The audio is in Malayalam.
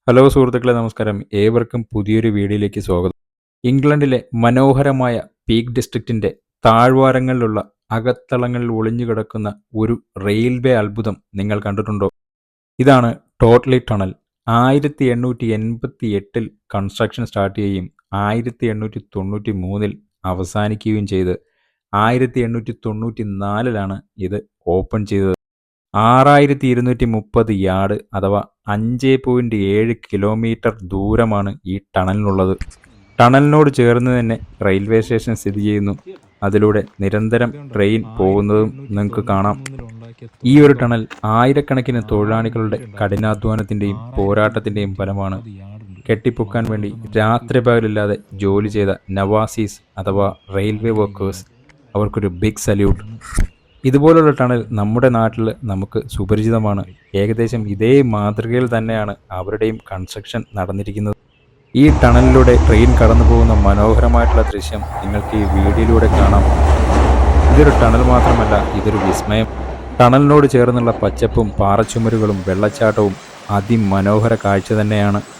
ഹലോ സുഹൃത്തുക്കളെ, നമസ്കാരം. ഏവർക്കും പുതിയൊരു വീഡിയോയിലേക്ക് സ്വാഗതം. ഇംഗ്ലണ്ടിലെ മനോഹരമായ പീക്ക് ഡിസ്ട്രിക്റ്റിന്റെ താഴ്വാരങ്ങളിലുള്ള അകത്തളങ്ങളിൽ ഒളിഞ്ഞുകിടക്കുന്ന ഒരു റെയിൽവേ അത്ഭുതം നിങ്ങൾ കണ്ടിട്ടുണ്ടോ? ഇതാണ് ടോട്ട്ലി ടണൽ. 1888 കൺസ്ട്രക്ഷൻ സ്റ്റാർട്ട് ചെയ്യുകയും 1893 അവസാനിക്കുകയും ചെയ്ത് 1894 ഇത് ഓപ്പൺ ചെയ്തത്. 6230 യാർഡ് അഥവാ 5.7 കിലോമീറ്റർ ദൂരമാണ് ഈ ടണലിനുള്ളത്. ടണലിനോട് ചേർന്ന് തന്നെ റെയിൽവേ സ്റ്റേഷൻ സ്ഥിതി ചെയ്യുന്നു. അതിലൂടെ നിരന്തരം ട്രെയിൻ പോകുന്നതും നിങ്ങൾക്ക് കാണാം. ഈ ഒരു ടണൽ ആയിരക്കണക്കിന് തൊഴിലാളികളുടെ കഠിനാധ്വാനത്തിന്റെയും പോരാട്ടത്തിന്റെയും ഫലമാണ്. കെട്ടിപ്പൊക്കാൻ വേണ്ടി രാത്രി പകലില്ലാതെ ജോലി ചെയ്ത നവാസീസ് അഥവാ റെയിൽവേ വർക്കേഴ്സ്, അവർക്കൊരു ബിഗ് സല്യൂട്ട്. ഇതുപോലുള്ള ടണൽ നമ്മുടെ നാട്ടിൽ നമുക്ക് സുപരിചിതമാണ്. ഏകദേശം ഇതേ മാതൃകയിൽ തന്നെയാണ് അവരുടെയും കൺസ്ട്രക്ഷൻ നടന്നിരിക്കുന്നത്. ഈ ടണലിലൂടെ ട്രെയിൻ കടന്നു പോകുന്ന മനോഹരമായിട്ടുള്ള ദൃശ്യം നിങ്ങൾക്ക് ഈ വീഡിയോയിലൂടെ കാണാം. ഇതൊരു ടണൽ മാത്രമല്ല, ഇതൊരു വിസ്മയം. ടണലിനോട് ചേർന്നുള്ള പച്ചപ്പും പാറച്ചുമരുകളും വെള്ളച്ചാട്ടവും അതിമനോഹര കാഴ്ച തന്നെയാണ്.